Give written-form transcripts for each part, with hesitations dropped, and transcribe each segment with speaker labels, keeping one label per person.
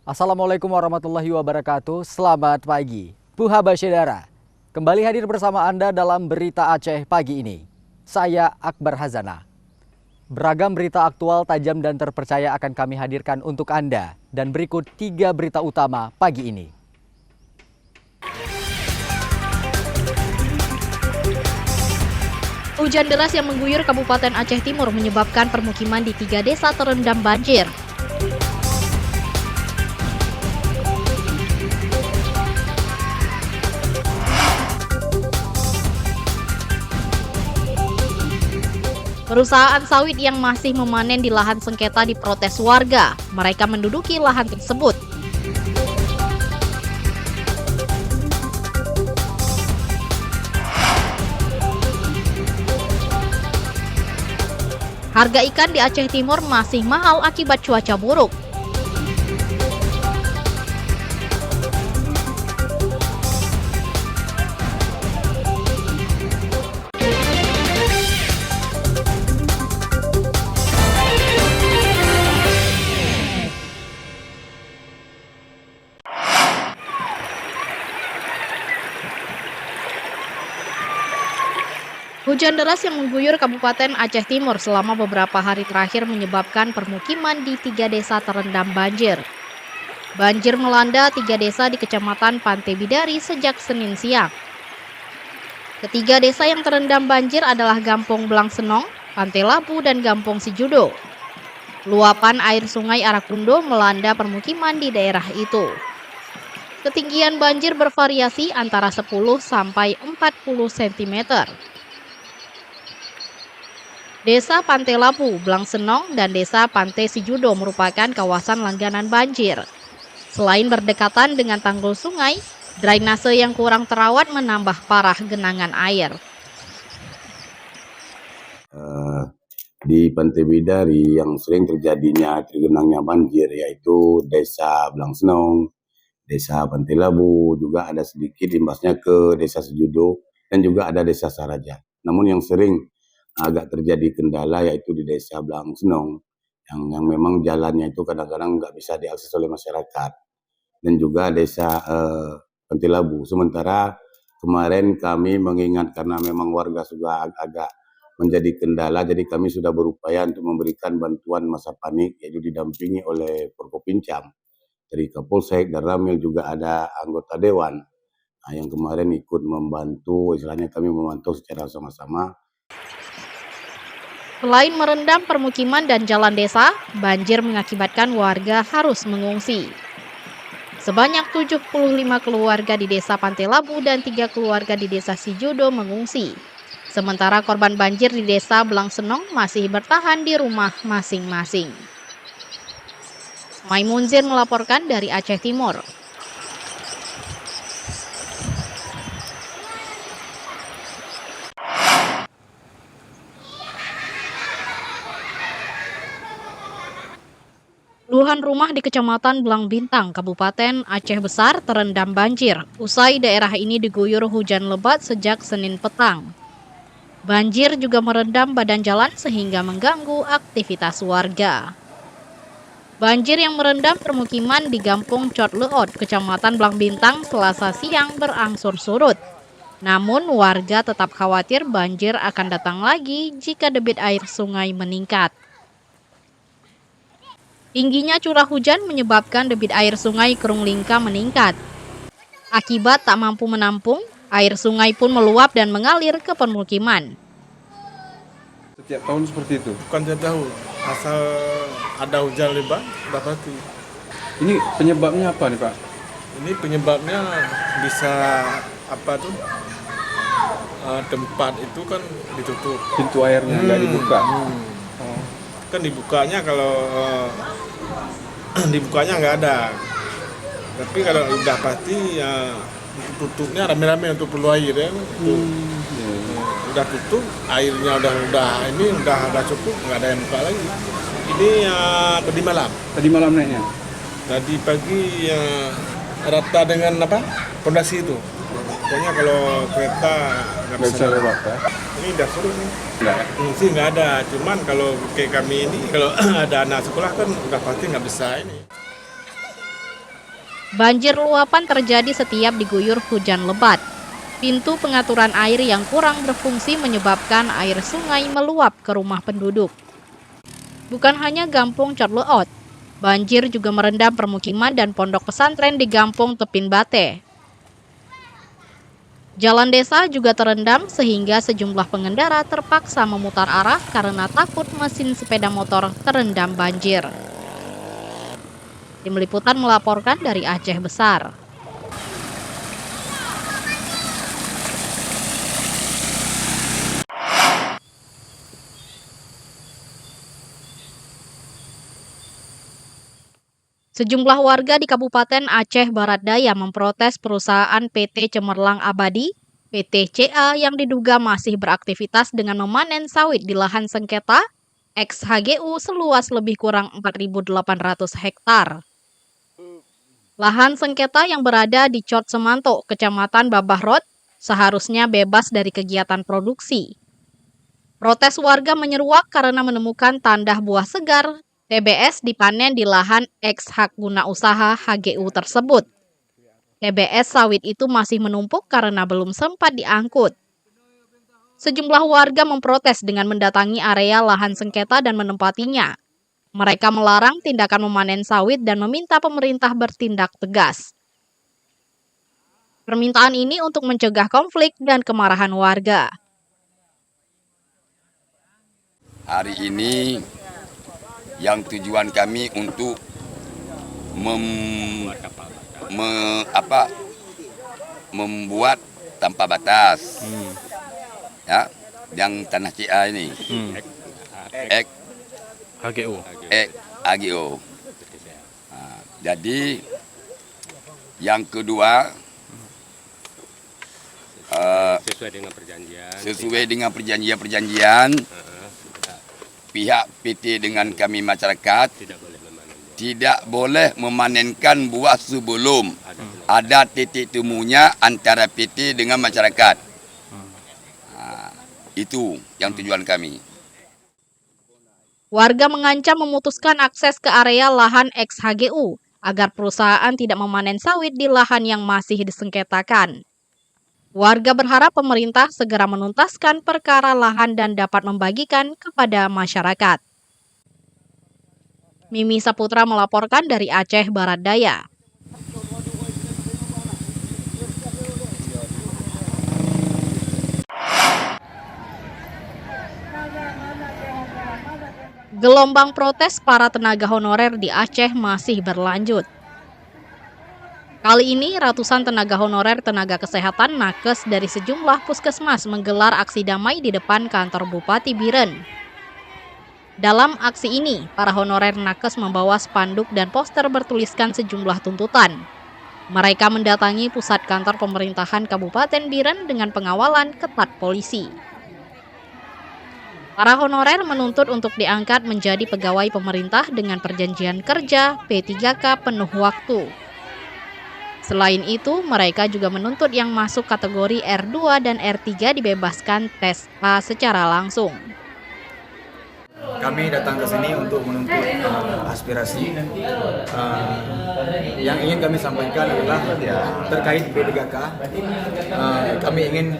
Speaker 1: Assalamualaikum warahmatullahi wabarakatuh. Selamat pagi. Puha Basyedara. Kembali hadir bersama Anda dalam Berita Aceh pagi ini. Saya Akbar Hazana. Beragam berita aktual, tajam dan terpercaya akan kami hadirkan untuk Anda. Dan berikut 3 berita utama pagi ini.
Speaker 2: Hujan deras yang mengguyur Kabupaten Aceh Timur menyebabkan permukiman di 3 desa terendam banjir. Perusahaan sawit yang masih memanen di lahan sengketa diprotes warga. Mereka menduduki lahan tersebut. Harga ikan di Aceh Timur masih mahal akibat cuaca buruk. Hujan deras yang mengguyur Kabupaten Aceh Timur selama beberapa hari terakhir menyebabkan permukiman di 3 desa terendam banjir. Banjir melanda 3 desa di Kecamatan Pantai Bidari sejak Senin siang. Ketiga desa yang terendam banjir adalah Gampong Blangsenong, Pantai Labu, dan Gampong Sijudo. Luapan air sungai Arakundo melanda permukiman di daerah itu. Ketinggian banjir bervariasi antara 10 sampai 40 cm. Desa Pantai Labu, Blangsenong, dan Desa Pantai Sijudo merupakan kawasan langganan banjir. Selain berdekatan dengan tanggul sungai, drainase yang kurang terawat menambah parah genangan air.
Speaker 3: Di Pantai Bidari yang sering tergenangnya banjir yaitu Desa Blangsenong, Desa Pantai Labu, juga ada sedikit imbasnya ke Desa Sijudo dan juga ada Desa Saraja. Namun yang sering agak terjadi kendala yaitu di Desa Blangsenong yang memang jalannya itu kadang-kadang nggak bisa diakses oleh masyarakat, dan juga Desa Pantai Labu. Sementara kemarin kami mengingat karena memang warga sudah agak menjadi kendala, jadi kami sudah berupaya untuk memberikan bantuan masa panik, yaitu didampingi oleh Forkopincam dari Kapolsek dan Ramil, juga ada anggota Dewan yang kemarin ikut membantu, istilahnya kami memantau secara sama-sama.
Speaker 2: Selain merendam permukiman dan jalan desa, banjir mengakibatkan warga harus mengungsi. Sebanyak 75 keluarga di Desa Pantai Labu dan 3 keluarga di Desa Sijudo mengungsi. Sementara korban banjir di Desa Blangsenong masih bertahan di rumah masing-masing. Maimunzir melaporkan dari Aceh Timur. Puluhan rumah di Kecamatan Blang Bintang, Kabupaten Aceh Besar terendam banjir usai daerah ini diguyur hujan lebat sejak Senin petang. Banjir juga merendam badan jalan sehingga mengganggu aktivitas warga. Banjir yang merendam permukiman di Gampong Cotleot, Kecamatan Blang Bintang, Selasa siang berangsur surut. Namun warga tetap khawatir banjir akan datang lagi jika debit air sungai meningkat. Tingginya curah hujan menyebabkan debit air sungai Kerung Lingka meningkat. Akibat tak mampu menampung, air sungai pun meluap dan mengalir ke permukiman.
Speaker 4: Setiap tahun seperti itu?
Speaker 5: Bukan tiap tahun, asal ada hujan lebat, udah pasti.
Speaker 4: Ini penyebabnya apa nih Pak?
Speaker 5: Ini penyebabnya bisa tempat itu kan ditutup.
Speaker 4: Pintu airnya nggak dibuka?
Speaker 5: Oh. Kan dibukanya kalau dibukanya nggak ada. Tapi kalau udah pasti ya tutupnya rame-rame untuk perlu air ya. Udah tutup, airnya udah cukup, nggak ada yang buka lagi. Ini tadi malam.
Speaker 4: Tadi malam naiknya?
Speaker 5: Tadi pagi rata dengan pondasi itu. Pokoknya kalau kereta nggak bisa
Speaker 4: lewat ya?
Speaker 5: Ini udah surut nih.
Speaker 4: Enggak.
Speaker 5: Sih nggak ada, cuman kalau kayak kami ini kalau ada anak sekolah kan udah pasti nggak bisa ini.
Speaker 2: Banjir luapan terjadi setiap diguyur hujan lebat. Pintu pengaturan air yang kurang berfungsi menyebabkan air sungai meluap ke rumah penduduk. Bukan hanya Gampong Corleot, banjir juga merendam permukiman dan pondok pesantren di Gampong Tepin Bate. Jalan desa juga terendam sehingga sejumlah pengendara terpaksa memutar arah karena takut mesin sepeda motor terendam banjir. Tim Liputan melaporkan dari Aceh Besar. Sejumlah warga di Kabupaten Aceh Barat Daya memprotes perusahaan PT Cemerlang Abadi, PT CA yang diduga masih beraktivitas dengan memanen sawit di lahan sengketa XHGU seluas lebih kurang 4.800 hektar. Lahan sengketa yang berada di Cot Semanto, Kecamatan Babahrot, seharusnya bebas dari kegiatan produksi. Protes warga menyeruak karena menemukan tandah buah segar TBS dipanen di lahan ex-hak guna usaha HGU tersebut. TBS sawit itu masih menumpuk karena belum sempat diangkut. Sejumlah warga memprotes dengan mendatangi area lahan sengketa dan menempatinya. Mereka melarang tindakan memanen sawit dan meminta pemerintah bertindak tegas. Permintaan ini untuk mencegah konflik dan kemarahan warga.
Speaker 6: Hari ini yang tujuan kami untuk membuat tanpa batas, ya, yang tanah CA ini, HGO. Nah, jadi yang kedua, sesuai dengan perjanjian pihak PT dengan kami masyarakat tidak boleh memanenkan buah sebelum ada titik temunya antara PT dengan masyarakat. Nah, itu yang tujuan kami.
Speaker 2: Warga mengancam memutuskan akses ke area lahan ex-HGU agar perusahaan tidak memanen sawit di lahan yang masih disengketakan. Warga berharap pemerintah segera menuntaskan perkara lahan dan dapat membagikan kepada masyarakat. Mimi Saputra melaporkan dari Aceh Barat Daya. Gelombang protes para tenaga honorer di Aceh masih berlanjut. Kali ini, ratusan tenaga honorer tenaga kesehatan nakes dari sejumlah puskesmas menggelar aksi damai di depan kantor Bupati Biren. Dalam aksi ini, para honorer nakes membawa spanduk dan poster bertuliskan sejumlah tuntutan. Mereka mendatangi pusat kantor pemerintahan Kabupaten Biren dengan pengawalan ketat polisi. Para honorer menuntut untuk diangkat menjadi pegawai pemerintah dengan perjanjian kerja P3K penuh waktu. Selain itu, mereka juga menuntut yang masuk kategori R2 dan R3 dibebaskan tes A secara langsung.
Speaker 7: Kami datang ke sini untuk menuntut aspirasi. Yang ingin kami sampaikan adalah terkait P3K. Kami ingin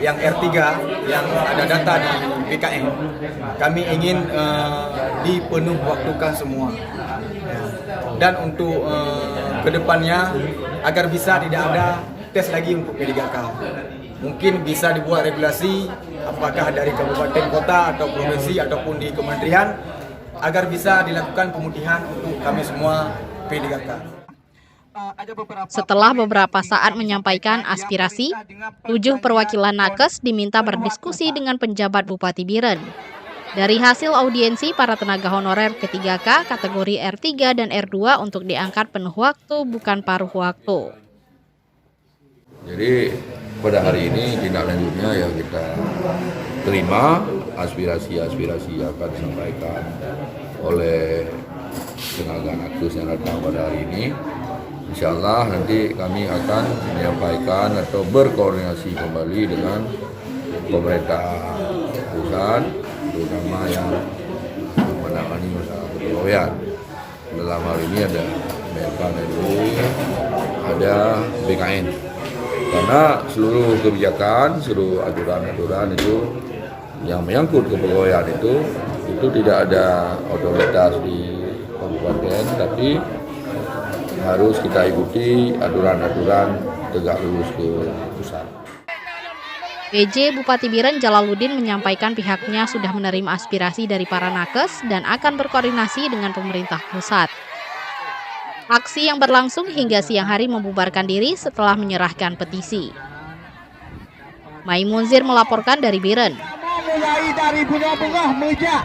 Speaker 7: yang R3 yang ada data di BKN, kami ingin dipenuh waktukan semua. Dan untuk kedepannya agar bisa tidak ada tes lagi untuk P3K. Mungkin bisa dibuat regulasi apakah dari kabupaten kota atau provinsi ataupun di kementerian agar bisa dilakukan pemutihan untuk kami semua P3K.
Speaker 2: Setelah beberapa saat menyampaikan aspirasi, 7 perwakilan nakes diminta berdiskusi dengan penjabat Bupati Biren. Dari hasil audiensi, para tenaga honorer P3K kategori R3 dan R2 untuk diangkat penuh waktu bukan paruh waktu.
Speaker 8: Jadi pada hari ini tindak lanjutnya ya kita terima aspirasi-aspirasi yang akan disampaikan oleh tenaga nakes yang datang pada hari ini. Insya Allah nanti kami akan menyampaikan atau berkoordinasi kembali dengan pemerintah pusat, terutama yang menangani masalah kepegawaian. Dalam hal ini ada Menpan RW, ada BKN. Karena seluruh kebijakan, seluruh aturan-aturan itu yang menyangkut kepegawaian itu tidak ada otoritas di kabupaten, tapi harus kita ikuti aturan-aturan tegak lurus ke pusat.
Speaker 2: PJ Bupati Biren Jalaluddin menyampaikan pihaknya sudah menerima aspirasi dari para nakes dan akan berkoordinasi dengan pemerintah pusat. Aksi yang berlangsung hingga siang hari membubarkan diri setelah menyerahkan petisi. Mai Munzir melaporkan dari Biren.
Speaker 9: Mulai dari bunga-bunga meja.